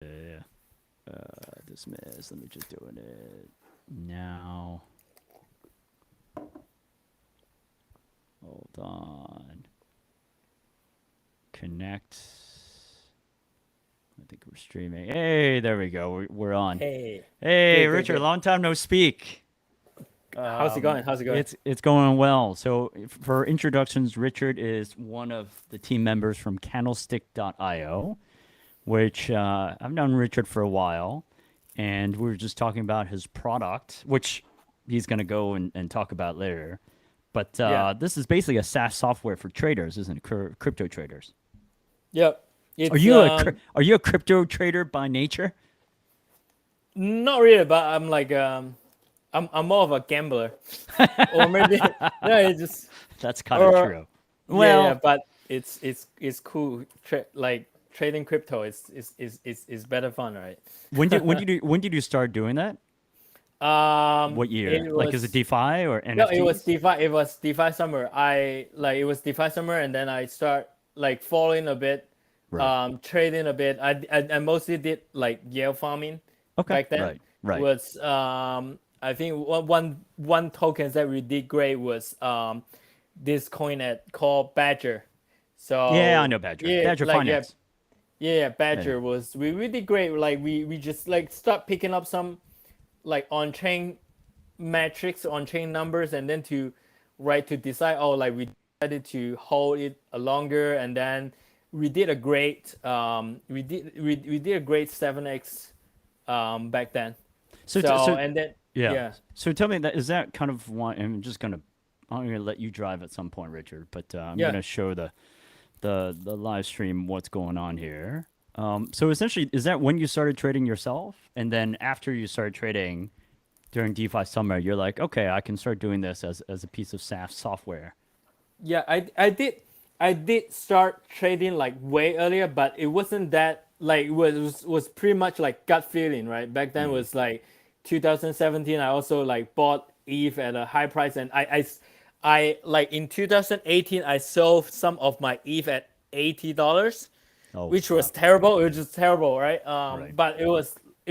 Yeah. Dismiss. Let me just doing it now. Hold on. Connect. I think we're streaming. Hey, there we go. We're on. Hey, Hey, good, good, Richard. good. Long time no speak. How's it going? How's it going? It's going well. So for introductions, Richard is one of the team members from Candlestick.io, which I've known Richard for a while, and we were just talking about his product, which he's going to go and talk about later. But Yeah, this is basically a SaaS software for traders, isn't it? Crypto traders. yep. Are It's you a crypto trader by nature? not really, but I'm like I'm more of a gambler, or maybe no, it's just That's kind of or true. yeah, Well, but it's cool. Like trading crypto is better fun, right? when did you start doing that? What year? It Like, is it was DeFi or no, it was NFTs? DeFi. It was DeFi summer. It was DeFi summer, and then I start like following a bit, Right. trading a bit. I mostly did like yield farming Okay. back then. Right. Right. Was I think one tokens that we did great was this coin at called Badger. Yeah, I So know Badger. yeah, Badger like yeah, Finance. yeah, I know. Badger was we did great. Like we just like start picking up some like on chain metrics, on chain numbers, and then to right to decide, oh, like we decided to hold it longer, and then we did a great 7x back then. So, So so and then yeah. yeah, So tell me that is that kind of one? I'm just gonna. I'm gonna let you drive at some point, Richard. But I'm yeah, gonna show the live stream what's going on here. So essentially, is that when you started trading yourself, and then after you started trading during DeFi summer, you're like, okay, I can start doing this as a piece of SaaS software. yeah. I did start trading like way earlier, but it wasn't that like it was pretty much like gut feeling, right? Back then Mm. was like 2017. I also like bought ETH at a high price, and I like in 2018 I sold some of my ETH at $80, Oh which was wow! terrible. It was just terrible, right? Right. But it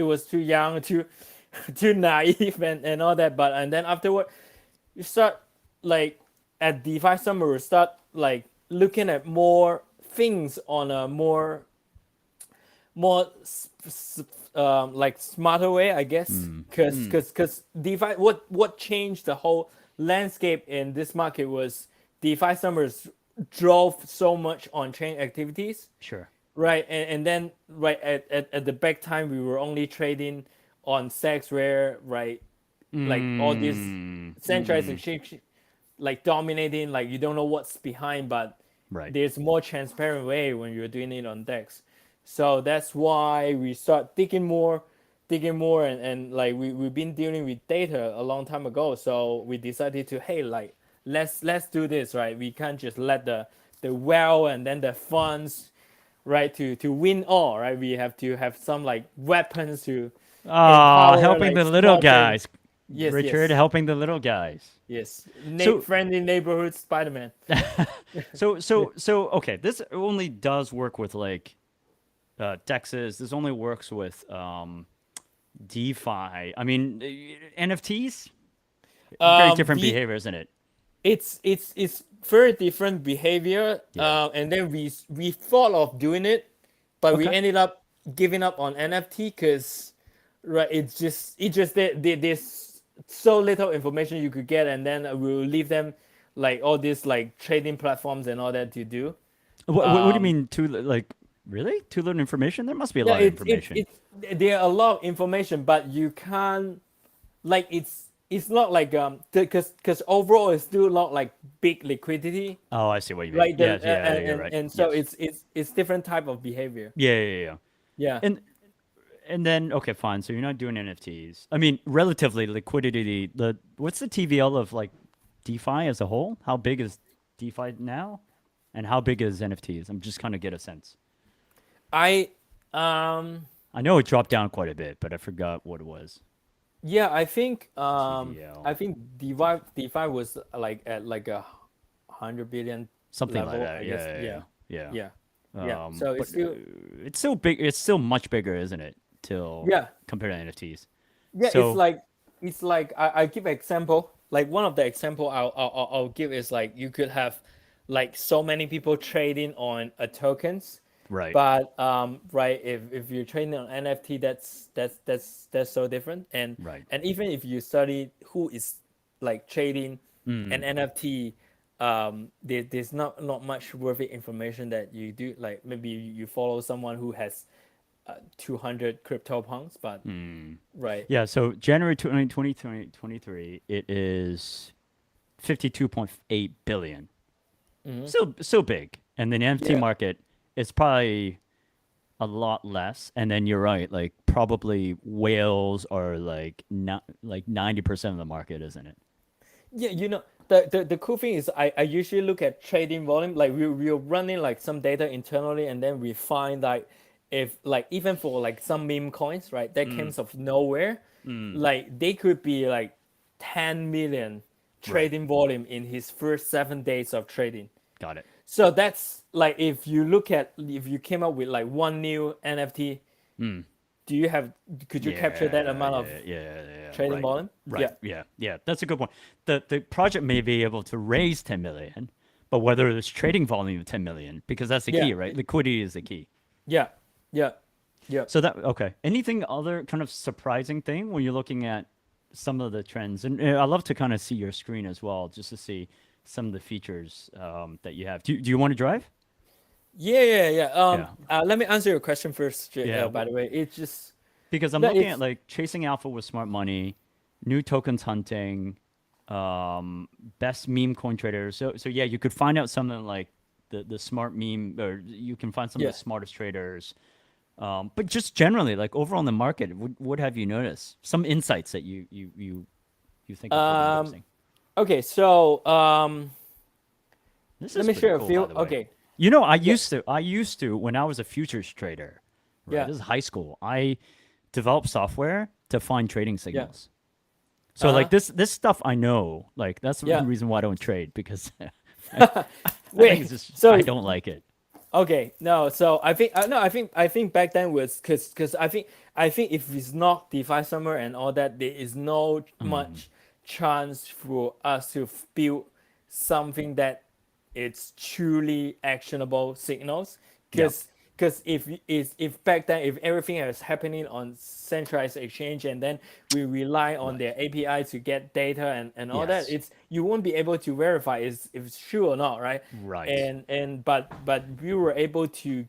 was too young, too too naive, and all that. But and then afterward, you start like at DeFi Summer, we start like looking at more things on a more like smarter way, I guess. Mm. Cause Mm. cause cause DeFi, what changed the whole landscape in this market was DeFi Summers drove so much on chain activities. Sure. Right, and then right at the back time we were only trading on sex where right like all these Mm. centralized Mm. exchange like dominating, like you don't know what's behind, but Right. there's more transparent way when you're doing it on Dex. So that's why we start digging more, and like we've been dealing with data a long time ago. So we decided to, hey, like let's do this, right? We can't just let the well and then the funds right to win all, right? We have to have some like weapons to Ah, empower helping like the little small traders. guys, Yes, Richard. yes, Helping the little guys. yes. So, Friendly neighborhood Spider-Man. okay. This only does work with like Dexes. This only works with DeFi. I mean, NFTs. Very different The behavior, isn't it? it's very different behavior. Yeah. And then we thought of doing it, but we Okay. ended up giving up on NFT because right, it just there's so little information you could get, and then we'll leave them like all these like trading platforms and all that to do. What do you mean? Like really too little information? There must be a Yeah, lot of it's information. there are a lot of information, but you can't like it's not like because overall it's still not like big liquidity, Oh, I see what you mean. like the Yes. Yeah. You're right. and so Yes. it's different type of behavior. Yeah. Yeah. Yeah. Yeah. And And then okay, fine. So you're not doing NFTs. I mean, relatively liquidity. The what's the TVL of like DeFi as a whole? How big is DeFi now, and how big is NFTs? I'm just kind of get a sense. I um I know it dropped down quite a bit, but I forgot what it was. yeah, I TVL, think DeFi was like at like a 100 billion something like level, that. I Yeah, guess. yeah, Yeah. yeah, yeah. Yeah. Yeah. So But it's still it's still big. It's still much bigger, isn't it? Till yeah. compared to NFTs. Yeah, So it's like I give example. Like one of the example I'll give is like you could have like so many people trading on a tokens, right, but right if you're trading on NFT, that's so different. right. And even if you study who is like trading an Mm, NFT, there's not much worthy information that you do. Like maybe you follow someone who has 200 crypto punks, but mm. right. Yeah. So January 2023, it is 52.8 billion. Hmm. Still big. And then the NFT Yeah. market is probably a lot less. And then you're right, like probably whales are like not like 90% of the market, isn't it? Yeah, the cool thing is I usually look at trading volume. Like we're running like some data internally, and then we find like if like even for like some meme coins, right, that came Mm, of nowhere, mm. like they could be like 10 million Right. trading volume in his first 7 days of trading. Got it. So that's like if you came up with like one new NFT, Mm. do you have could you capture that Yeah, amount of yeah, yeah, yeah. trading Right. volume? Right. Yeah. Yeah. Yeah. That's a good point. The project may be able to raise 10 million, but whether there's trading volume of 10 million, because that's the Yeah. key, right? Liquidity is the key. Yeah. Yeah. Yeah. So that okay. Anything other kind of surprising thing when you're looking at some of the trends? And I love to kind of see your screen as well, just to see some of the features that you have. Do you want to drive? Yeah. Yeah. Let me answer your question first. Yeah. By the way, it's just Because I'm no, looking at it's like chasing alpha with smart money, new tokens hunting, best meme coin traders. So yeah, you could find out something like the smart meme, or you can find some of the yeah. smartest traders. But just generally, like overall in the market, what have you noticed? Some insights that you think are pretty Um. interesting. Okay. So This let is me pretty share a cool, by few. the way. Okay. You know, Yeah. I used to when I was a futures trader, right? Yeah. This is high school. I developed software to find trading Yeah. signals. So Uh like huh. this stuff I know, like that's the Yeah. reason why I don't trade because I think it's Wait. just I So don't like it. okay. No. So I think no. I think back then was because I think if it's not DeFi summer and all that, there is no Mm, much chance for us to build something that it's truly actionable signals yeah, because if back then if everything is happening on centralized exchange and then we rely on right. their API to get data and all that, Yes. it's you won't be able to verify if it's true or not, right? Right. And but we were able to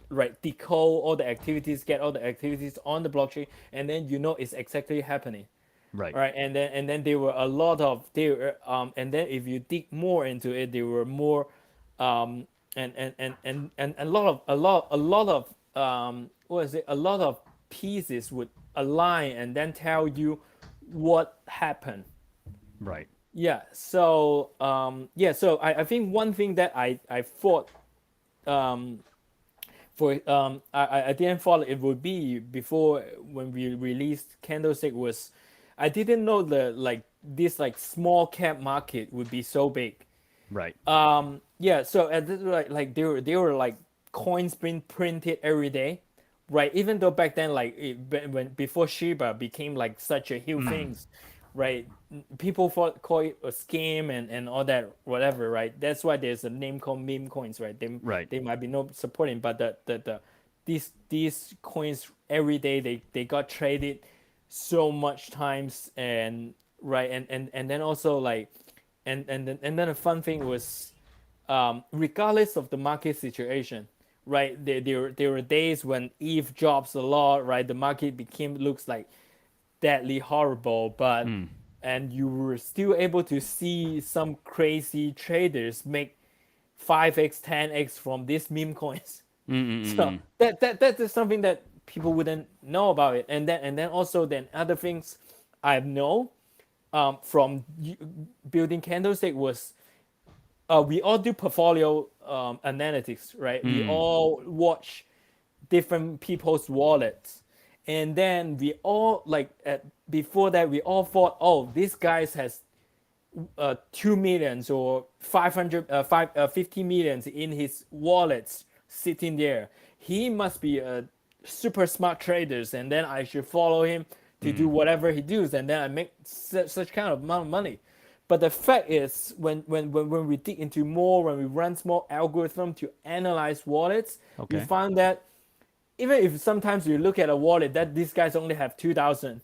right decode all the activities, get all the activities on the blockchain, and then it's exactly happening, Right. right? And then there were a lot of there and then if you dig more into it, there were more um and a lot of what is it, a lot of pieces would align and then tell you what happened. Right. So I think one thing that I thought um I didn't thought it would be before when we released Candlestick was I didn't know the like this like small cap market would be so big. Right. Yeah, so at this, like they were like coins being printed every day, right? Even though back then like when before Shiba became like such a huge Mm, things, right? People thought call it a scam and all that whatever, right? That's why there's a name called meme coins, right? They right. they might be no supporting, but these coins every day they got traded so much times and right and then also like and then a fun thing was regardless of the market situation, right? There were days when ETH drops a lot, right? The market became looks like deadly horrible, but Mm, and you were still able to see some crazy traders make 5x, 10x from these meme coins. mm, mm, So mm, mm. that is something that people wouldn't know about it, and then also then other things I know from building Candlestick was we all do portfolio analytics, right? We Mm, all watch different people's wallets, and then we all like before that we all thought, oh, this guy has 2 millions or 500 50 millions in his wallets sitting there. He must be a super smart trader, and then I should follow him to do whatever he does, and then I make such kind of amount of money. But the fact is, when we dig into more, when we run small algorithm to analyze wallets, we Okay. find that even if sometimes you look at a wallet that these guys only have 2,000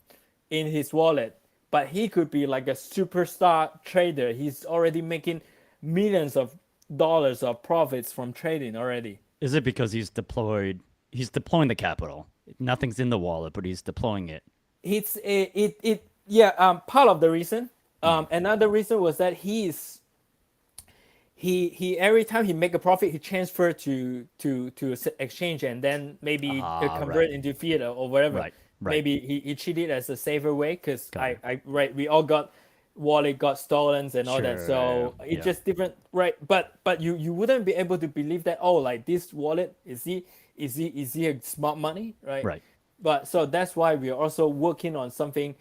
in his wallet, but he could be like a superstar trader. He's already making millions of dollars of profits from trading already. Is it because he's deploying the capital? Nothing's in the wallet, but he's deploying it. It's it yeah, part of the reason. Another reason was that he every time he make a profit, he transfer to exchange, and then maybe convert Right. into fiat or whatever. Right. Right. Maybe he treat it as a safer way, because Got it. I right, we all got wallet got stolen and all that, Sure. so Yeah. it's just different, right? But you wouldn't be able to believe that, oh, like this wallet, is he a smart money, right? Right. But so that's why we are also working on something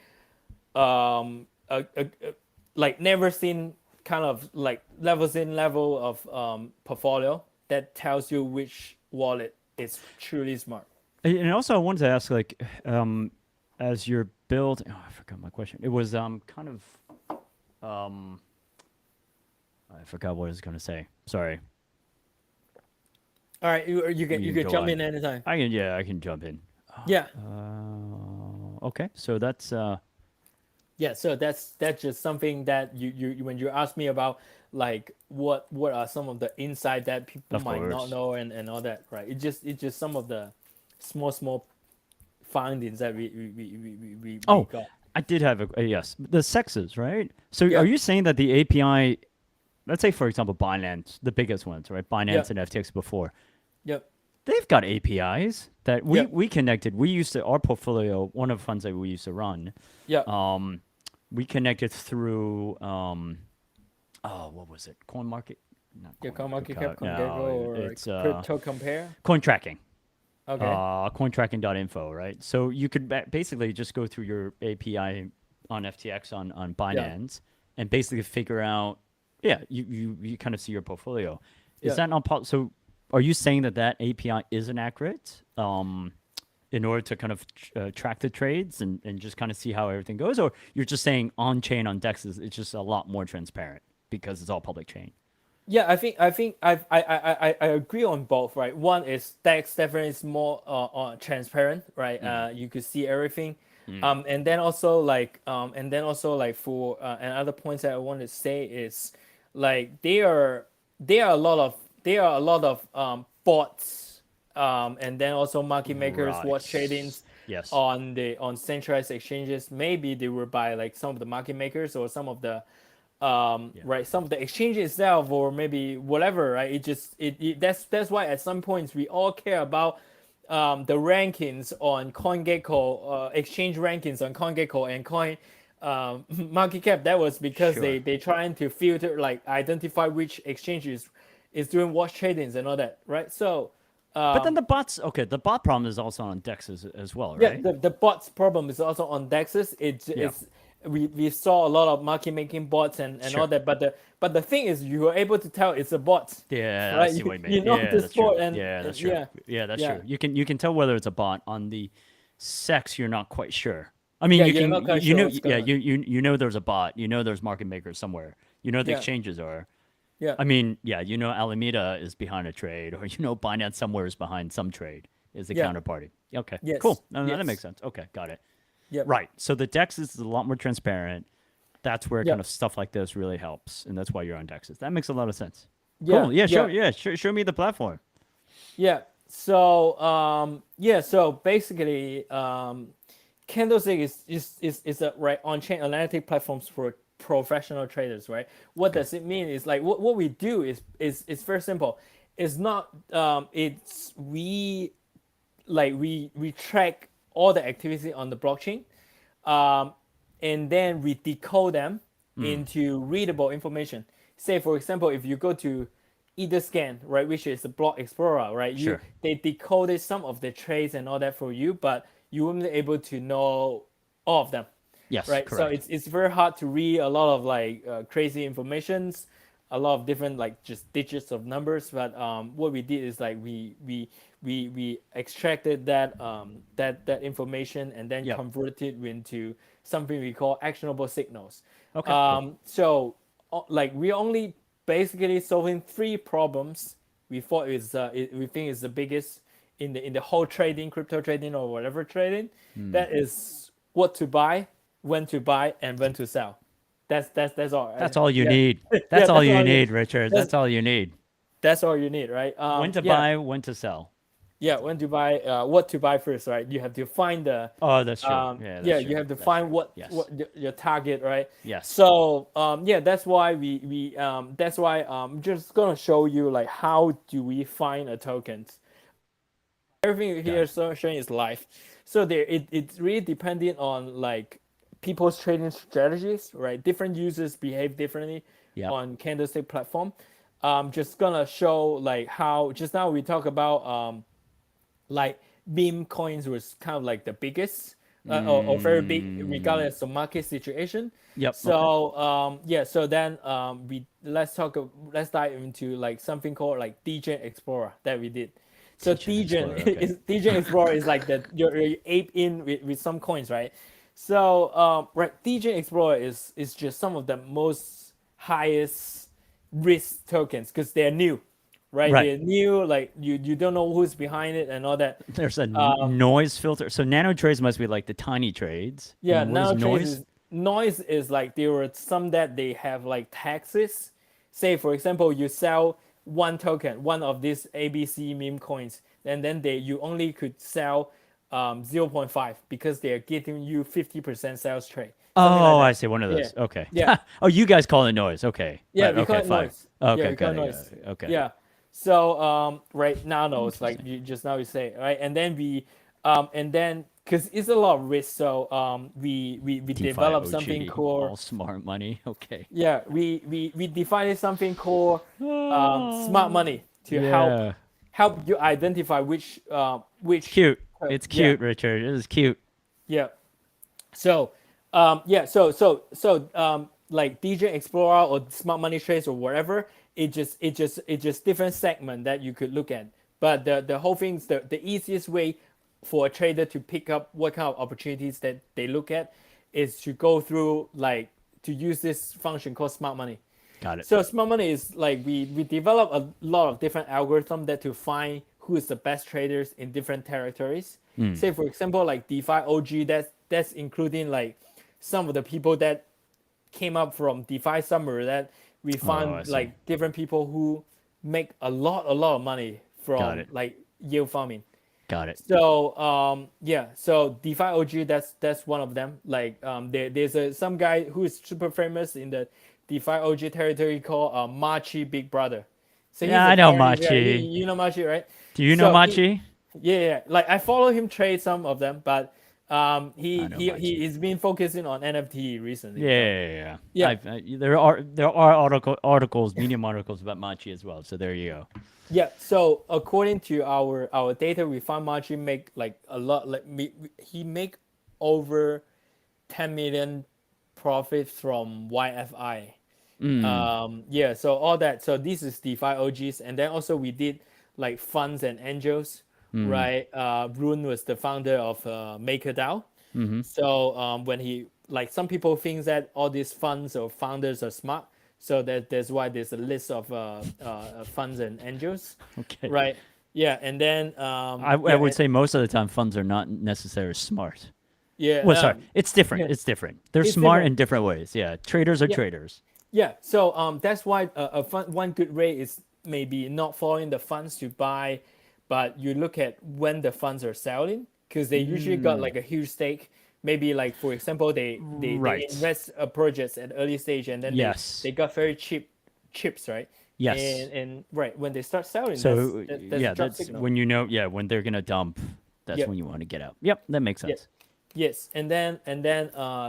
like never seen, kind of like level of portfolio that tells you which wallet is truly smart. And also, I wanted to ask, like, as you're build, oh, I forgot my question. It was kind of, I forgot what I was going to say. Sorry. All right, you can You can go jump on. in anytime. Yeah, I can jump in. Yeah, Okay, so that's yeah. So that's just something that you when you ask me about, like, what are some of the insight that people of might not course. know, and all that, right? It's just some of the small findings that we Oh, got. I did have a yes. The sexes, right? So Yeah, are you saying that the API, let's say for example Binance, the biggest ones, right? yeah, Binance and FTX before, yep, they've got APIs that we yep, we connected. We used to our portfolio, one of the funds that we used to run. yep. Um, we connected through oh, what was it? Coin Market, not Your Coin coin Market market cap, Cap. No, CoinGecko, or it's crypto compare. Coin Tracking. Okay. Cointracking.info, right? So you could basically just go through your API on FTX on Yeah. Binance and basically figure out, yeah, you kind of see your portfolio. Is Yeah. that not possible? So are you saying that that API isn't accurate in order to kind of track the trades and just kind of see how everything goes? Or you're just saying on chain on DEX it's just a lot more transparent because it's all public chain? Yeah, I think I agree on both, right? One is Dex definitely is more transparent, right? Mm, You could see everything, mm, and then also like for another points that I want to say is, like, there are a lot of bots, and then also market makers watch right. tradings Yes. on centralized exchanges. Maybe they were by like some of the market makers or some of the Yeah. right, some of the exchange itself, or maybe whatever, right? That's why at some points we all care about the rankings on CoinGecko, exchange rankings on CoinGecko and Coin Market Cap. That was because Sure. they trying to filter, like identify which exchanges is doing watch tradings and all that, right? So But then the bots, okay, the bot problem is also on Dex as well, yeah, right? the bots problem is also on Dexes. Yeah, It's we saw a lot of market making bots and all sure. that, but the thing is, you are able to tell it's a bot, Yeah, I right? see You, what you mean. you know Yeah, the that's true. sport, and, Yeah, and that's true. yeah, Yeah, that's yeah, true. You can tell whether it's a bot on the sex. You're not quite sure. I mean, yeah. you You're can not quite you sure know what's yeah going on. you know there's a bot. You know there's market makers somewhere. You know the Yeah, exchanges are. yeah, I mean, yeah, you know Alameda is behind a trade, or you know Binance somewhere is behind some trade is the yeah. counterparty. Okay, Yes, cool. No, that makes yes. sense. Okay, got it. Yep, Right. So the Dex is a lot more transparent. That's where kind yep, of stuff like this really helps, and that's why you're on Dexes. That makes a lot of sense. yeah, Cool. Yeah. Show. yeah, Yeah. Show me the platform. yeah. So yeah. So basically, Candlestick is a right on-chain analytic platforms for professional traders, right? What Okay. does it mean? Is like what we do is very simple. It's not it's we track all the activity on the blockchain, um, and then we decode them Mm, into readable information. Say for example, if you go to Etherscan, right, which is the block explorer, right, sure. they decoded some of the trades and all that for you, but you won't be able to know all of them, Yes. right? So Correct. it's very hard to read a lot of like crazy informations, a lot of different like just digits of numbers. But what we did is like we extracted that information and then Yep. converted into something we call actionable signals. Okay. Cool. So like we only basically solving three problems we thought we think is the biggest in the whole trading, crypto trading or whatever trading. That is what to buy, when to buy, and when to sell. That's all. That's all you Yeah, need. yeah. That's all you need, Richard. That's That's all you need. that's all you need, right? When to Yeah, buy, when to sell. yeah. When to buy, what to buy first, right? You have to find the Oh, that's true. Yeah, yeah, that's you true. have to That's find true. Yes. what your target, right? Yes. So yeah, that's why that's why just gonna show you like how do we find a tokens. Everything Got here it. so showing is live. So there it's really dependent on like people's trading strategies, right? Different users behave differently Yep. on Candlestick platform. Just gonna show like how just now we talk about like meme coins was kind of like the biggest or very big Mm, regardless of market situation. yep. Okay. So yeah, so then we let's dive into like something called like DJ Explorer that we did. So Teach and explore. Okay. DJ Explorer is like the your ape in with some coins, right? So right, DJ Explorer is just some of the most highest risk tokens because they're new, right? Right. They're new, like you don't know who's behind it and all that. There's a Um, noise filter. So nano trades must be like the tiny trades. yeah, And what is nano trades noise? is noise is like there were some that they have like taxes. Say for example, you sell one token, one of these ABC meme coins, and then you only could sell 0.5 because they're giving you 50% sales trade, something like Oh, I that. see. One of Yeah, those. Okay. yeah. Oh, you guys call it noise. Okay. Yeah, Right. we call Okay. it Fine. noise. Yeah, Okay. we call it Got it. Got noise. it. Okay. Yeah. So right now knows like Interesting. you just now you say right, and then we and then because it's a lot of risk, so we DeFi developed something OG. called All smart money. Okay. yeah we defined something called smart Oh, money to yeah. help you identify It's which cute. It's yeah cute, Richard. It is cute. yeah. So, yeah, like DJ Explorer or Smart Money Trades or whatever, it just different segment that you could look at. But the whole thing's the easiest way for a trader to pick up what kind of opportunities that they look at is to go through like to use this function called Smart Money. Got it. So smart money is like we develop a lot of different algorithms that to find who is the best traders in different territories. Say for example, like DeFi OG, that's including like some of the people that came up from DeFi summer that we Oh, I found see. like different people who make a lot of money Got from it. like yield farming. Got it. So yeah, so DeFi OG that's one of them. Like there's some guy who is super famous in the DeFi OG territory called Machi Big Brother. So he's Yeah, a I know parody. Yeah, Machi. you know Machi, right? Do you know So Machi? yeah. Like I follow him trade some of them, but I know Machi. he's been focusing on NFT recently. Yeah, So yeah, yeah. yeah, There are articles, Medium articles about Machi as well. So there you go. yeah. So according to our data, we found Machi make like a lot. Like he make over 10 million profit from YFI. Yeah, so all that. So this is DeFi OGs, and then also we did like funds and angels, right? Rune was the founder of MakerDAO. So when he like some people think that all these funds or founders are smart, so that's why there's a list of funds and angels, Okay. right? Yeah, and then I yeah, would say most of the time funds are not necessarily smart. yeah, Well, sorry, it's different. yeah, It's different. They're it's smart different. in different ways. Yeah, traders are Yeah, traders. yeah, so that's why one good way is maybe not following the funds to buy, but you look at when the funds are selling because they usually got like a huge stake. Maybe like for example, they Right. invest a project at early stage and then Yes. they got very cheap chips, right? Yes. And right when they start selling, So that's a yeah, drop that's signal. when you know. Yeah, when they're gonna dump, that's Yep. when you want to get out. Yep, that makes Yeah. sense. Yes, and then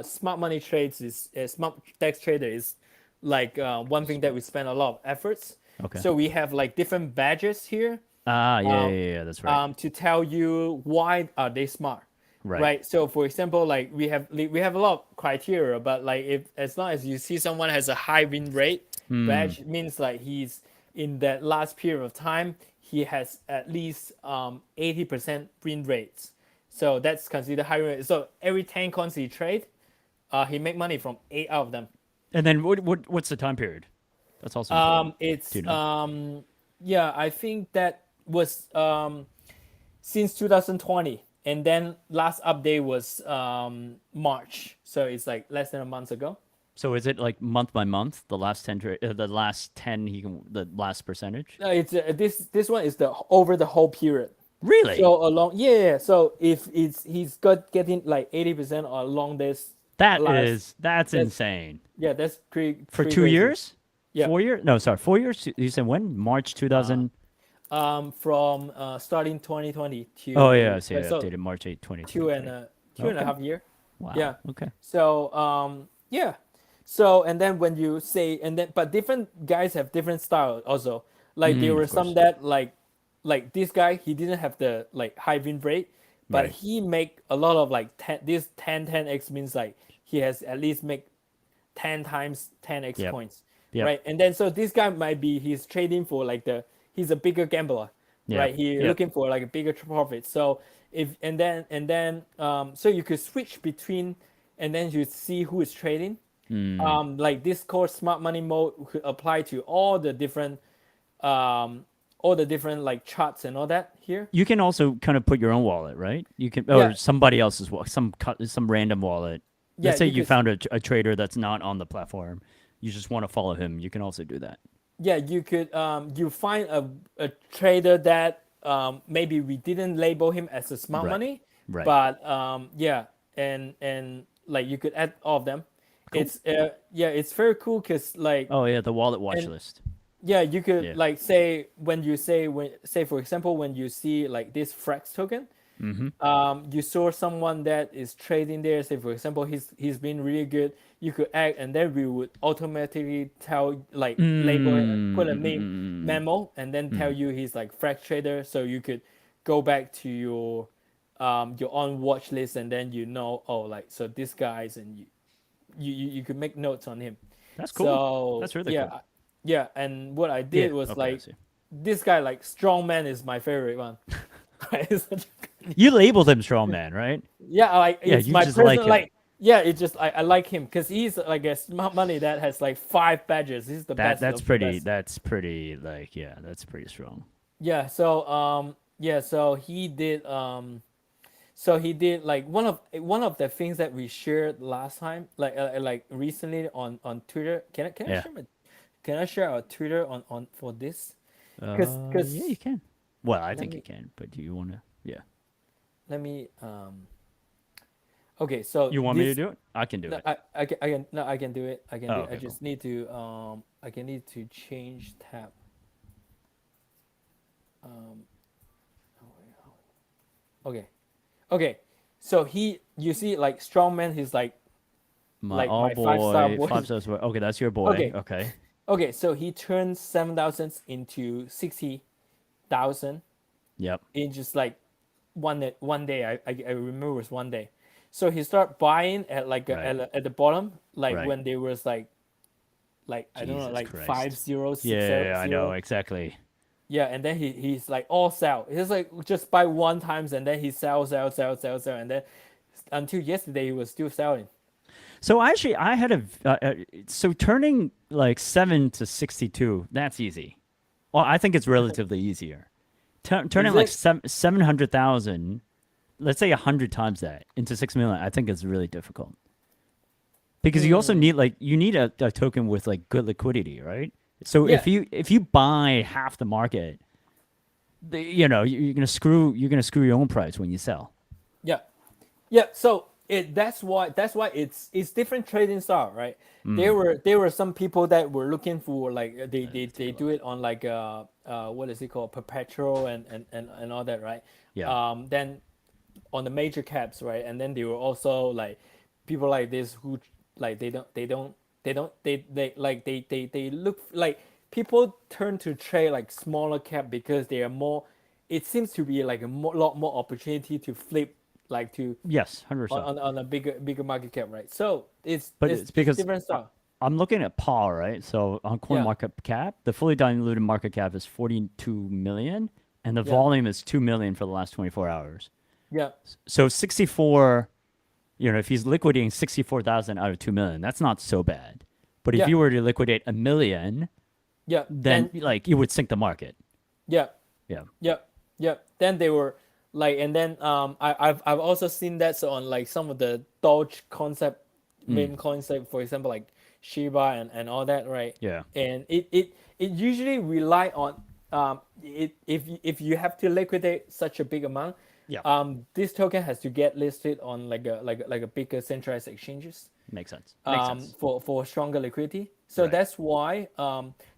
smart money trades is smart dex trader is like one thing that we spend a lot of efforts. Okay. So we have like different badges here Ah, yeah, um, yeah, yeah. That's right. to tell you why are they smart, Right. right? So for example, like we have a lot of criteria, but like if as long as you see someone has a high win rate Batch means like he's in that last period of time, he has at least 80% win rates. So that's considered high rate. So every 10 coins he trade, he make money from 8 out of them. And then what's the time period? That's also important. Do It's you know? yeah, I think that was since 2020, and then last update was March, so it's like less than a month ago. So is it like month by month? The last 10, the last 10, the last percentage? It's this one is the over the whole period. Really? So along, yeah, yeah. So if he's got getting like 80% along this last, That's that's insane. yeah, that's For pretty 2 years? crazy. Yeah. 4 years? No, sorry, 4 years. You said when? March 2000. From starting 2020 Oh yeah, I to see. I so updated March 8, two and 2023. two and a Okay. half year. Wow. Yeah. Okay. So yeah. So and then when you say and then but different guys have different style also. Like there were Of some course. that like this guy he didn't have the like high win rate, but Right. he make a lot of like 10, this 10x means like he has at least make 10 times 10x Yep. points, Yep. right? And then so this guy might be he's trading for like he's a bigger gambler, Yep. right? He Yep. looking for like a bigger profit. So if and then so you could switch between and then you see who is trading. Like this core smart money mode could apply to um all the different like charts and all that here. You can also kind of put your own wallet, right? You can, or Yeah, somebody else's wallet, some random wallet. yeah, Let's say you you could found a trader that's not on the platform. You just want to follow him. You can also do that. yeah, you could you find a trader that maybe we didn't label him as a smart Right. money, Right. but yeah, and like you could add all of them. Cool. It's yeah, it's very cool because like Oh yeah, the wallet watch and list. yeah, you could Yeah. like say when you say when say for example when you see like this Frax token, you saw someone that is trading there. Say for example, he's been really good. You could act, and then we would automatically tell like label it, put a memo, and then tell you he's like Frax trader. So you could go back to your own watch list, and then you know oh like so this guy's and you could make notes on him. That's cool. So That's really yeah, cool. yeah, and what I Yeah. did was Okay. I like see. this guy like strongman is my favorite one. Right? You labeled him strongman, right? Yeah, like Yeah. it's You my just like personal him. like yeah, it's just I like him because he's like a smart money that has like 5 badges. He's the That best that's of the pretty. best. That's pretty. Like yeah, that's pretty strong. Yeah, so yeah, so he did like one of the things that we shared last time like recently on Twitter. Yeah. Can I share our Twitter on for this? Because Yeah, you can. Well, I let think you me can, but do you want to? Yeah. let me okay, so You want me to this do it? I can do no, it. I can no I can do it. I can Oh, do it. I okay, cool. just need to I can need to change tab. Um oh, wait, okay. Okay. So you see like strongman he's My like oh my 5 star boy, boy. 5 stars boy. Okay, that's your boy. Okay. Okay. Okay, so he turned 7,000 into 60,000 Yep. in just like one day. I remember it was one day. So he started buying at like Right. at the bottom, like Right. when there was like I don't know, Jesus like five Christ. zero six Yeah, I know zero. exactly. Yeah, and then he's like all sell. He's like just buy one times and then he sell, and then until yesterday he was still selling. So actually, I had so turning like 7 to 62. That's easy. Well, I think it's relatively easier. Turning Is like it? 700,000, let's say 100 times that into 6 million. I think it's really difficult because you also Mm, need like you need a token with like good liquidity, right? So yeah, if you buy half the market, you're gonna screw your own price when you sell. yeah. Yeah, so that's why it's different trading style, right? There were some people that were looking for like Let me take they a do look. it on like what is it called perpetual and all that, right? Yeah. Then on the major caps, right? And then there were also like people like this who like they look like people turn to trade like smaller cap because they are more. It seems to be like lot more opportunity to flip like to Yes, 100%. on a bigger market cap, right? So But it's it's it's because different I, stuff. I'm looking at Paul, right? So on Yeah, CoinMarketCap, the fully diluted market cap is 42 million, and the yeah, volume is 2 million for the last 24 hours. yeah, So 64, if he's liquidating 64,000 out of 2 million, that's not so bad. But if yeah, you were to liquidate a million, yeah. then Then like you would sink the market. yeah, Yeah. yeah, yeah. Then they were like, and then I've also seen that so on like some of the Doge concept, Mm. meme concept, for example, like Shiba and all that, right? Yeah. And it usually rely on if you have to liquidate such a big amount, Yeah. this token has to get listed on like a bigger centralized exchanges Makes sense. Makes sense. for stronger liquidity. So Right. that's why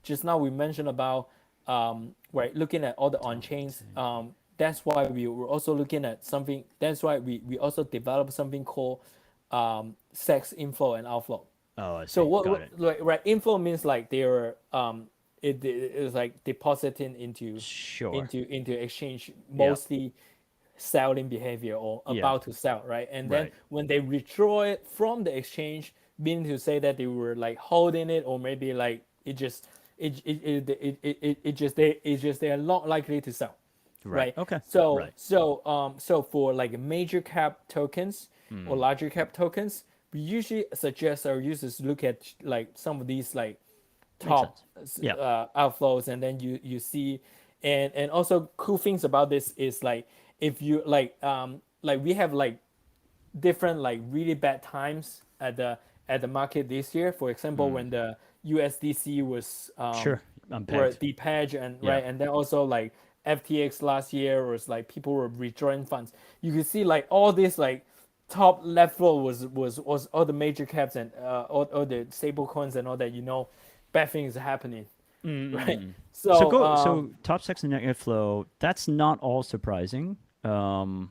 just now we mentioned about right looking at all the on Top chains. 10. That's why we were also looking at something. That's why we also developed something called CEX inflow and outflow. Oh, I So see. what, Got it. right, right inflow means like they're it is like depositing Sure. into exchange, Yeah. mostly selling behavior or Yeah. about to sell, right? And then Right. when they withdraw it from the exchange, meaning to say that they were like holding it, or maybe like it just they are not likely to sell, Right. right? Okay. So Right. so for like major cap tokens or Mm. larger cap tokens, we usually suggest our users look at like some of these like Makes top sense. Yeah. outflows, and then you see, and also cool things about this is like if you like we have like different like really bad times at the market this year. For example, Mm. when the USDC was Sure. were Unpegged. depeg, and Yeah. right, and then also like FTX last year was like people were withdrawing funds. You could see like all this like top left flow was all the major caps and all the stable coins and all that, bad things are happening. Right. Mm-mm. So So go. So top section net flow. That's not all surprising. Top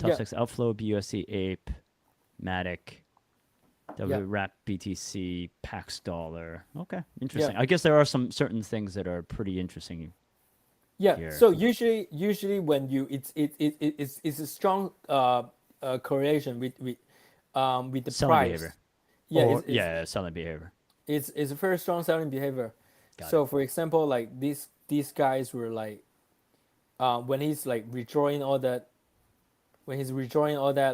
yeah, section outflow, BUSD, Ape, Matic, yeah, WRAP, BTC, Pax Dollar. Okay, yeah. interesting. I guess there are some certain things that are pretty interesting Yeah. here. So usually when you it's a strong correlation with the Selling price. behavior, Yeah, or yeah, selling behavior. it's a very strong selling behavior. Got it. So for example, like these guys were like when he's like withdrawing all that,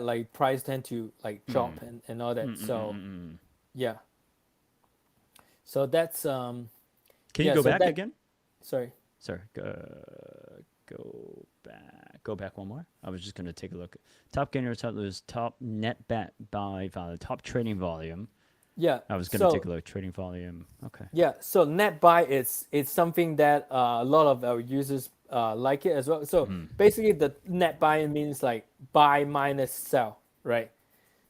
like price tend to like Mm. drop and all that. So Mm-mm-mm-mm. yeah. So that's Can you yeah. go So back that again? sorry. Sorry. Go back. Go back one more. I was just gonna take a look. Top gainer, top lose, top net bet buy value, top trading volume. Yeah. I was gonna take So a look. Trading volume. Okay. yeah, so net buy it's something that a lot of our users like it as well. So Mm. basically, the net buy means like buy minus sell, right?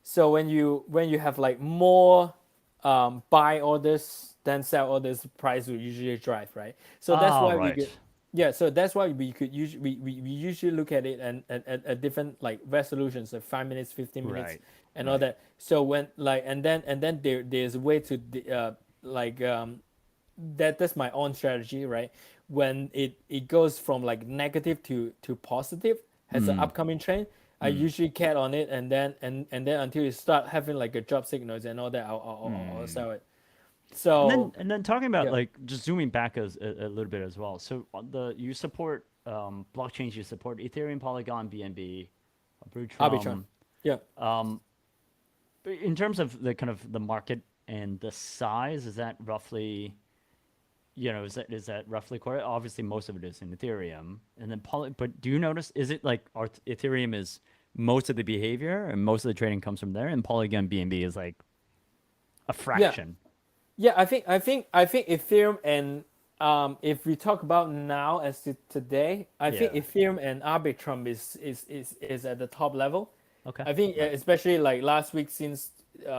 So when you have like more buy orders than sell orders, price will usually drive, right? So that's Ah, why we right. get yeah. So that's why we could usually we usually look at it and at different like resolutions, like 5 minutes, 15 minutes, Right. and all Right. that. So when like and then there's a way to like that's my own strategy, right? When it goes from like negative to positive, has an Mm. upcoming trend, I Mm. usually cat on it, and then until it start having like a drop signals and all that, I'll Mm. sell it. And So then talking about yeah, like just zooming back a little bit as well. So on the you support blockchains, you support Ethereum, Polygon, BNB, arbitron. Arbitrum. Yeah, Um, in terms of the kind of the market and the size, is that roughly, is that roughly correct? Obviously, most of it is in Ethereum, and then but do you notice, is it like Ethereum is most of the behavior and most of the trading comes from there, and Polygon BNB is like a yeah, fraction? yeah. I think Ethereum and if we talk about now as to today, I think Yeah. Ethereum and Arbitrum is at the top level. Okay. I think Right. especially like last week, since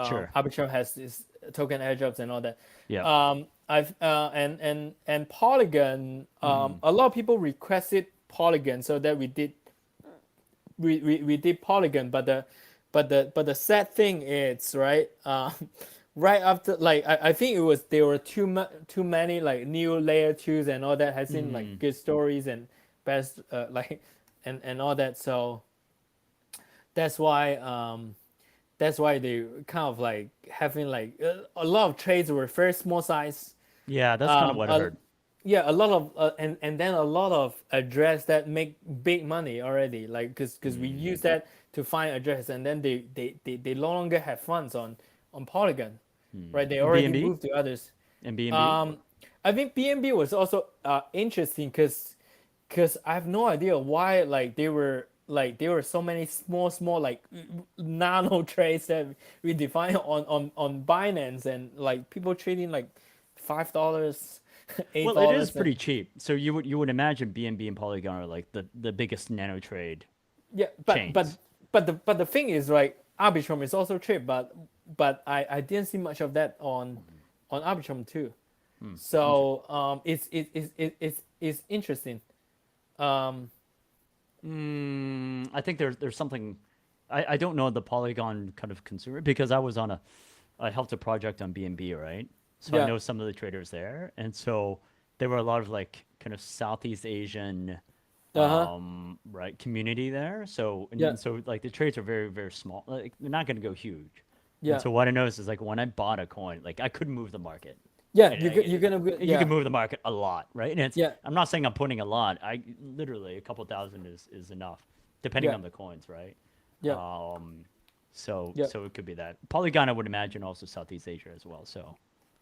Sure. Arbitrum has this token airdrops and all that. Yeah. I've and Polygon. Mm. A lot of people requested Polygon, so that we did Polygon, but the sad thing is, right. Right after, like, I think it was there were too many like new layer twos and all that has seen like Mm. good stories and best like and all that. So that's why That's why they kind of like having like a lot of trades were very small size. Yeah, that's kind of Um, what I a, heard. yeah, a lot of and then a lot of address that make big money already. Like because we use that to find address, and then they no longer have funds on Polygon, right? They And already BNB moved to others. and BNB. Um, I think BNB was also interesting because I have no idea why there were so many small like nano trades that we define on Binance, and like people trading like $5, eight Well, it is dollars pretty cheap. So you would imagine BNB and Polygon are like the biggest nano trade Yeah, chains. but the thing is, like Arbitrum is also cheap, but I didn't see much of that on Arbitrum too. Interesting. So it's interesting. Um, I think there's something. I don't know the Polygon kind of consumer because I helped a project on BNB, right? So I yeah. know some of the traders there, and so there were a lot of like kind of Southeast Asian, Uh huh. right, community there. So Yeah. and so like the trades are very very small. Like they're not going to go huge. And Yeah. so what I noticed is like when I bought a coin, like I couldn't move the market. Yeah. And You're gonna you can yeah. move the market a lot, right? And Yeah. I'm not saying I'm putting a lot. I literally a couple thousand is enough, depending Yeah. on the coins, right? Yeah. Um, so Yeah. so it could be that Polygon. I would imagine also Southeast Asia as well. So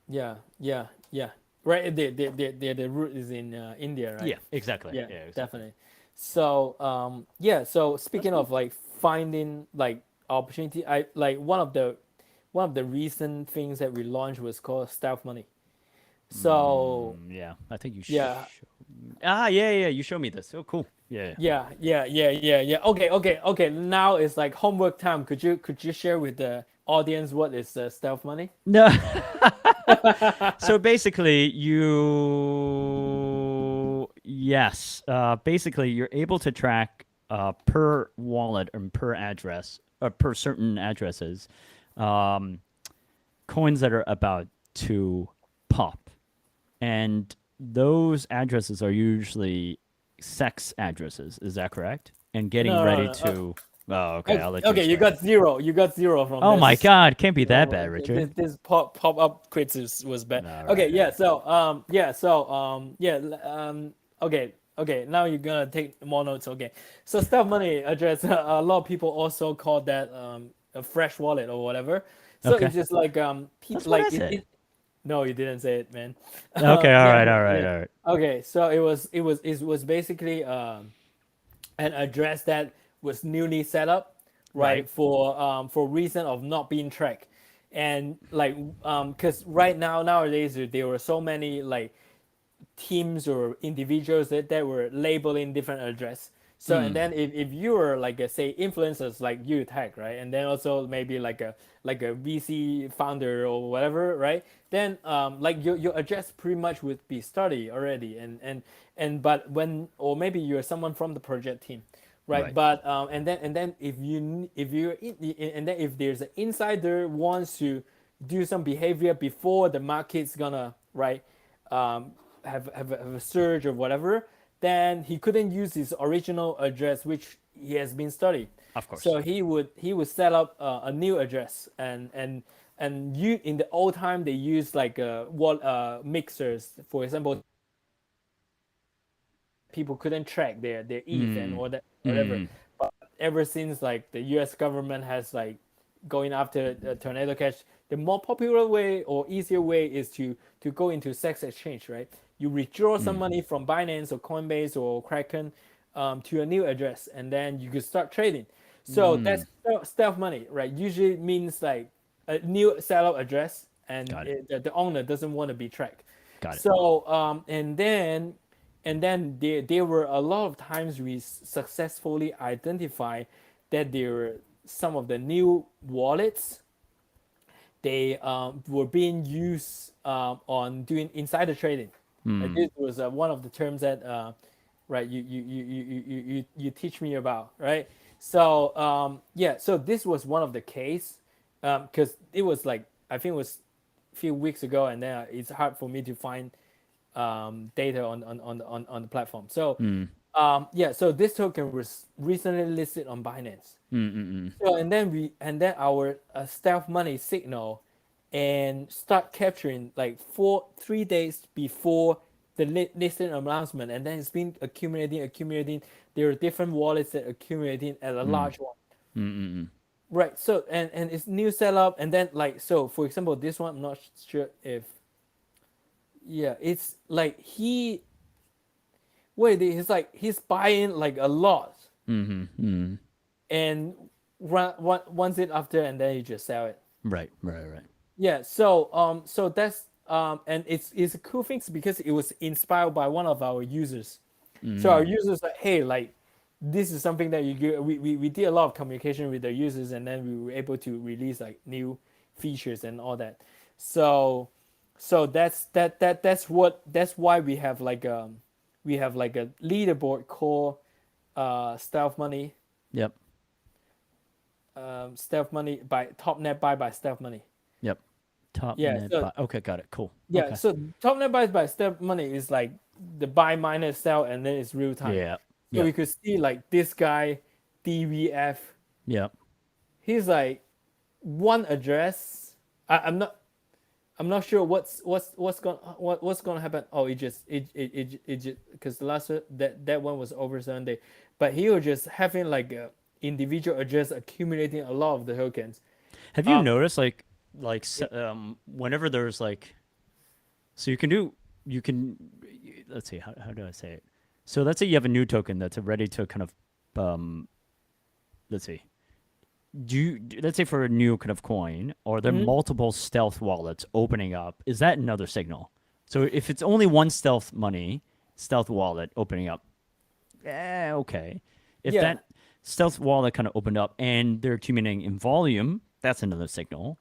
Yeah. Yeah. Yeah. Right. The root is in India, right? yeah, exactly. Yeah, Yeah, exactly. definitely. So yeah, so That's speaking cool. of like finding like opportunity, I like one of the recent things that we launched was called stealth money. So Yeah, I think you. yeah, Yeah. You show me this. Oh, cool. Yeah. yeah. Okay. Now it's like homework time. Could you share with the audience what is stealth money? No. So basically, you yes, basically you're able to track per wallet and per address, per certain addresses, um, coins that are about to pop, and those addresses are usually sex addresses. Is that correct? And getting ready No. to. Oh, okay. I'll let you Okay, you explain. got zero. You got zero from Oh my this. God, can't be that Oh, bad, Richard. this pop up quiz was bad. All Okay, right, all yeah. right. Okay. Now you're gonna take more notes. Okay, so stealth money address. A lot of people also call that a fresh wallet or whatever. So Okay, it's just like that's people what I like said. no, you didn't say it, man. Okay, all Yeah, right, all right, yeah. all right. Okay, so it was basically an address that was newly set up, Right. right, for reason of not being tracked, and like because right now nowadays there were so many like teams or individuals that were labeling different address. So and then if you were like a, say influencers like you tag right, and then also maybe like a VC founder or whatever, right? Then like your address pretty much would be studied already, and but when or maybe you're someone from the project team, right? Right. But and then if you're and then if there's an insider wants to do some behavior before the market's gonna right um, have a surge or whatever, then he couldn't use his original address, which he has been studied. Of course. So he would set up a new address, and you in the old time they used like what mixers, for example, people couldn't track their ETH and Mm. all that whatever. Mm. But ever since like the U.S. government has like going after tornado cash, the more popular way or easier way is to go into CEX exchange, right? You withdraw some money from Binance or Coinbase or Kraken to a new address, and then you could start trading. So that's stealth money, right? Usually means like a new setup address, and Got it. the owner doesn't want to be tracked. Got it. So and then there were a lot of times we successfully identified that there were some of the new wallets they were being used on doing insider trading. This was one of the terms that right you teach me about, right? So yeah, so this was one of the case because it was like I think it was a few weeks ago, and then it's hard for me to find data on the platform. So yeah, so this token was recently listed on Binance. Mm-mm-mm. So and then our stealth money signal and start capturing like 3 days before the listing announcement, and then it's been accumulating. There are different wallets that accumulating at a Mm. large one. Mm-mm-mm. Right. So and it's new setup, and then like so for example this one I'm not sure if yeah it's like he's like he's buying like a lot Mm-hmm. and once it after and then you just sell it. Right, right, right. Yeah, so that's and it's a cool thing because it was inspired by one of our users. So our Mm. users like, hey, like this is something that you get. We did a lot of communication with the users, and then we were able to release like new features and all that. So that's why we have like a leaderboard called Stealth Money, Yep, Stealth Money by Top Net Buy by Stealth Money. yep. Top Yeah, net so buy. Okay, got it. Cool. yeah, Okay. so top net buys by step money is like the buy minus sell and then it's real time. Yeah. So Yep. we could see like this guy DVF, Yep. he's like one address. I'm not sure what's gonna happen. Oh, it just because the last that one was over Sunday, but he was just having like a individual address accumulating a lot of the tokens. Have you Um, noticed yeah. whenever there's like so you can do you can let's see how do I say it? So let's say you have a new token that's ready to kind of um let's see. Let's say for a new kind of coin, are there Mhm. multiple stealth wallets opening up? Is that another signal? So if it's only one stealth wallet opening up, okay. If Yeah, that stealth wallet kind of opened up and they're accumulating in volume, that's another signal.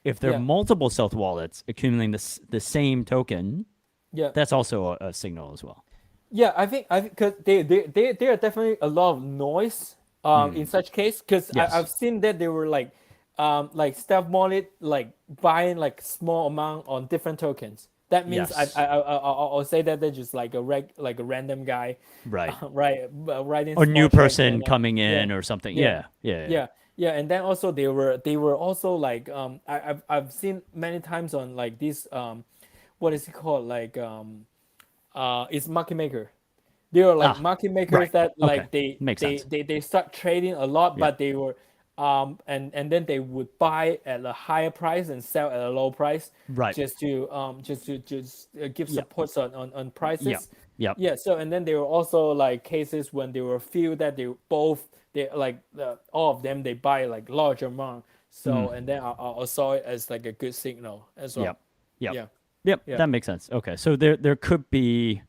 If there are yeah, multiple stealth wallets accumulating the same token, yeah. that's also a signal as well. Yeah, I think because there are definitely a lot of noise in Mm. such case because I've Yes. seen that they were like stealth wallet like buying like small amount on different tokens. That means Yes. I'll say that they're just like like a random guy, Right. right, writing Or small new checks person and coming yeah, in or something. yeah, Yeah. Yeah. Yeah. yeah, yeah, and then also they were also like I've seen many times on like this what is it called like it's market maker. They were like Ah. market makers Right. that Okay. like Makes sense. they start trading a lot, Yeah. but they were and then they would buy at a higher price and sell at a low price Right. just give Yep. supports on Yep. prices. Yep. Yeah. So and then there were also like cases when they were feel that they like all of them they buy like large amount. Mm. So and then I saw it as like a good signal as well. Yep. Yep. Yeah. Yep. Yeah. That makes sense. Okay. So there could be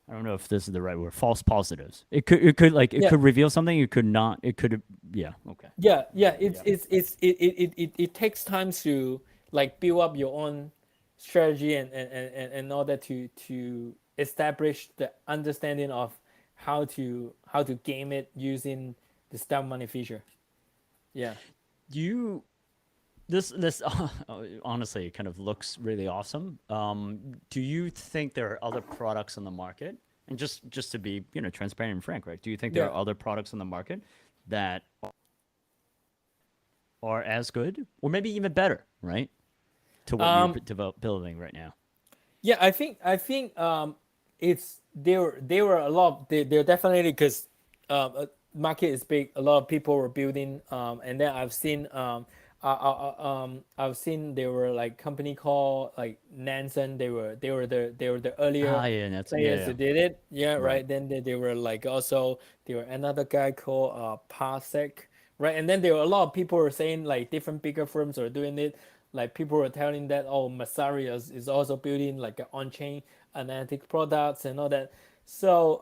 I don't know if this is the right word. False positives. It Yeah. could reveal something. It could not. It could. Yeah. Okay. Yeah, yeah, Yeah. it takes time to like build up your own strategy and all that to establish the understanding of how to game it using the stamp money feature. Yeah. Do you this honestly kind of looks really awesome. Do you think there are other products on the market? And just to be transparent and frank, right? Do you think there Yeah. are other products on the market that are as good or maybe even better, right? To what you're Um building right now. yeah, I think it's there were a lot they're definitely because market is big. A lot of people were building and then I've seen there were like company called like Nansen. They were the Ah, earlier yeah, that's yeah, players yeah. that did it. Yeah, Right. right. Then they were like also there were another guy called Parsec, right? And then there were a lot of people were saying like different bigger firms are doing it. Like people were telling that oh Masari is also building like on-chain analytics products and all that. So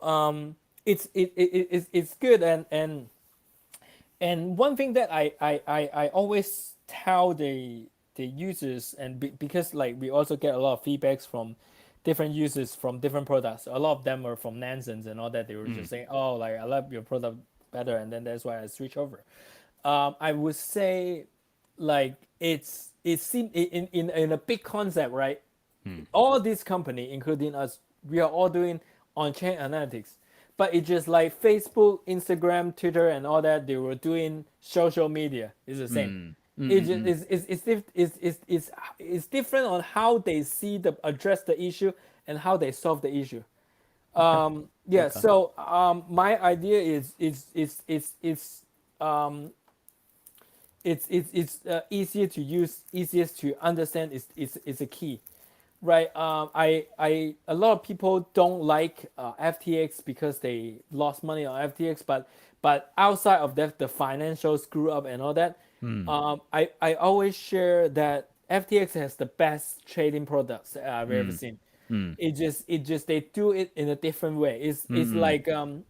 it's good and one thing that I always tell the users and because like we also get a lot of feedbacks from different users from different products. A lot of them are from Nansens and all that. They were Mm. just saying, "Oh, like I love your product better," and then that's why I switch over. I would say, like it seems in a big concept, right? Mm. All these company, including us, we are all doing on-chain analytics. but it's just like Facebook, Instagram, Twitter, and all that. They were doing social media. It's the same. Mm. It just Mm-mm-mm. it's different on how they see the address the issue and how they solve the issue. Okay. Yeah. Okay. So my idea um, it's easier to use, easiest to understand is a key, right? I a lot of people don't like FTX because they lost money on FTX, but outside of that, the financial screw up and all that. Mm. I always share that FTX has the best trading products that I've ever Mm. seen. Mm. It just they do it in a different way. It's Mm-mm. like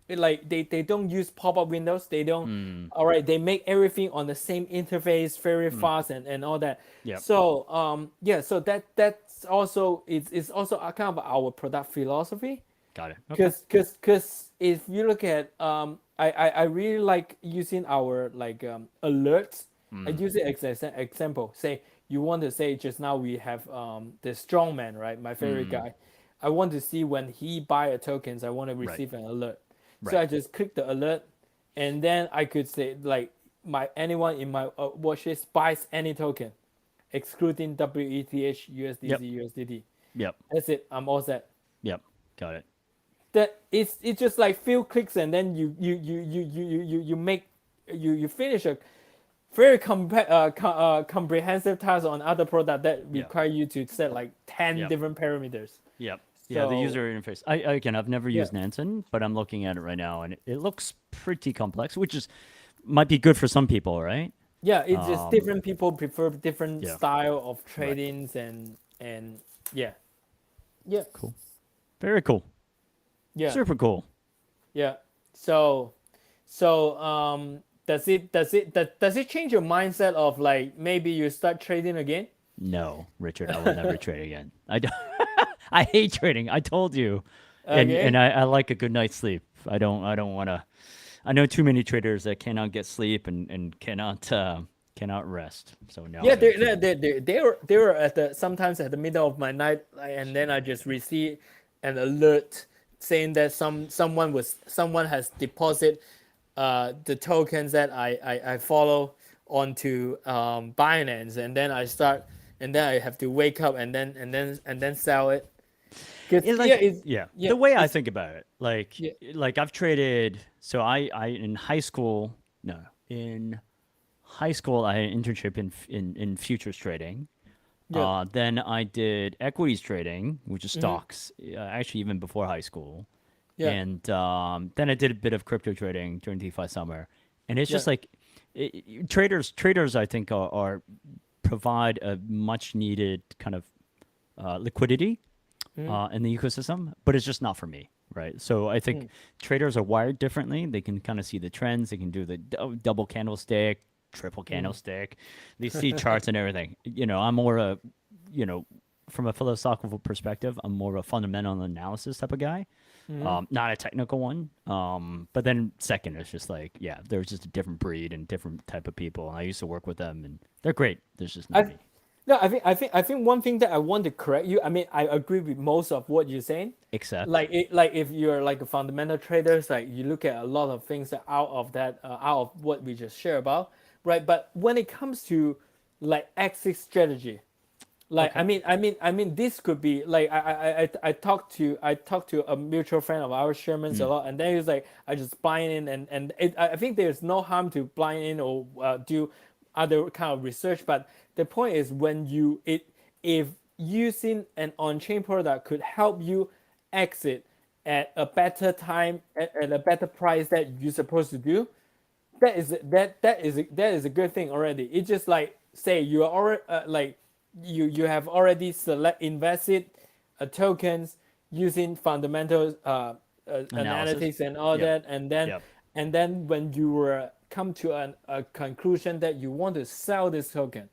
like they don't use pop-up windows. They don't. Mm. All right, they make everything on the same interface, very Mm. fast and all that. Yep. So yeah, so that's also it's also a kind of our product philosophy. Got it. Okay. Because if you look at I really like using our like alerts. I Mm. use it as an example. Say you want to say just now we have the strongman, right? My favorite Mm. guy. I want to see when he buy a tokens. I want to Right. receive an alert. So Right. I just click the alert, and then I could say like my anyone in my watchlist buys any token, excluding WETH, Yep. USDC, USDT. Yep. That's it. I'm all set. Yep. Got it. That it's just like few clicks and then you make you finish a very comprehensive task on other product that Yep. require you to set like 10 Yep. different parameters. Yep. Yeah, the So user interface. Again, I've never yeah, used Nansen, but I'm looking at it right now, and it looks pretty complex, which is might be good for some people, right? yeah, it's just Um, different people prefer different yeah. style of Right. tradings and yeah, yeah, Cool. Very cool. yeah, Super cool. yeah. So does it change your mindset of like maybe you start trading again? No, Richard, I will never trade again. I don't. I hate trading. I told you, and Okay. I like a good night's sleep. I don't. I don't want to. I know too many traders that cannot get sleep and cannot rest. So no, Yeah, I don't trade again. they were at the sometimes at the middle of my night, like, and then I just receive an alert saying that someone has deposit the tokens that I follow onto Binance, and then I have to wake up and then sell it. Cause It's yeah, like the way I think about it, yeah, like I've traded. So I in high school, no, in high school I had an internship in futures trading. yeah, Then I did equities trading, which is mm-hmm, stocks, actually even before high school. yeah, And then I did a bit of crypto trading during DeFi summer. And it's yeah, just like traders I think are provide a much needed kind of liquidity mm-hmm, in the ecosystem, but it's just not for me, right? So I think traders are wired differently. They can kind of see the trends. They can do the double candlestick, triple mm-hmm, candlestick. They see charts and everything. I'm more a, you know, from a philosophical perspective, I'm more of a fundamental analysis type of guy, mm-hmm. not a technical one. But then second, it's just like, yeah, there's just a different breed and different type of people. And I used to work with them, and they're great. There's just not I me. no, I think one thing that I want to correct you. I mean, I agree with most of what you're saying. Except, Like if you're like a fundamental trader, it's like you look at a lot of things that out of that out of what we just shared about, right? But when it comes to like exit strategy, like okay. this could be like I talked to a mutual friend of ours, Sherman's a Mm. lot, and then he was like, I just blind in I think there's no harm to blind in or do other kind of research, but the point is when if using an on-chain product could help you exit at a better time at a better price that you're supposed to do, that is a good thing already. It's just like say you are already like you have already invested tokens using fundamental Analysis. analytics and all Yep. that, Yep. and then when you were come to a conclusion that you want to sell this token,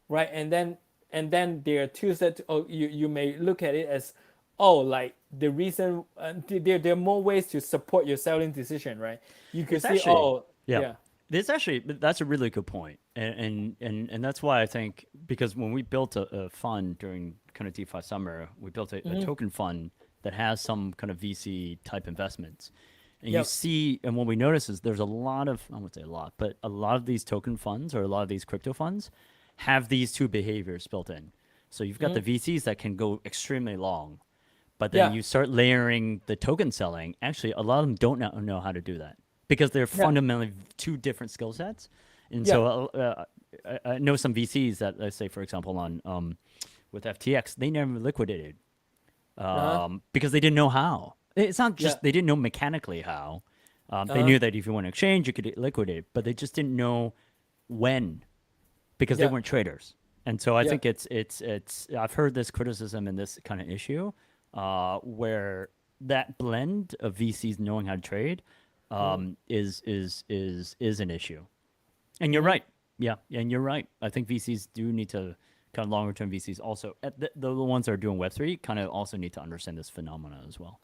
right? And then there are two sets. Oh, you may look at it as, oh, like the reason there are more ways to support your selling decision, right? You could It's see, actually, oh, yeah. yeah, It's actually that's a really good point, and that's why I think because when we built a fund during kind of DeFi summer, we built a token fund that has some kind of VC type investments, And you Yep. see, and what we notice is there's a lot of, I won't say a lot, but a lot of these token funds or a lot of these crypto funds have these two behaviors built in. So you've got the VCs that can go extremely long, but then Yeah. you start layering the token selling. Actually, a lot of them don't know how to do that because they're Yeah. fundamentally two different skill sets. And Yeah. so I know some VCs that, let's say, for example, on with FTX, they never liquidated Uh-huh. because they didn't know how. It's not Yeah. just they didn't know mechanically how. They Uh-huh. knew that if you want to exchange, you could liquidate it, but they just didn't know when because they Yeah. weren't traders. And so I Yeah. think it's I've heard this criticism and this kind of issue where that blend of VCs knowing how to trade is an issue. And you're right. Yeah, and you're right. I think VCs do need to kind of longer term VCs also the ones that are doing Web3 kind of also need to understand this phenomena as well.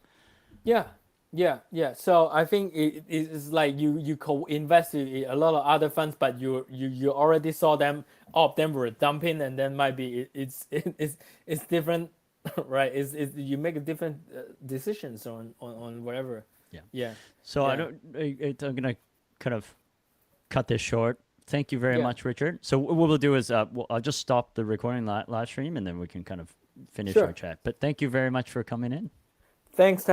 Yeah, yeah. So I think it's like you co-invested in a lot of other funds, but you already saw them, all of them were dumping, and then might be it's different, right? It's you make a different decisions on whatever. Yeah. Yeah, So yeah, I'm gonna kind of cut this short. Thank you very yeah. much, Richard. So what we'll do is I'll just stop the recording live stream and then we can kind of finish our Sure. chat. But thank you very much for coming in. Thanks.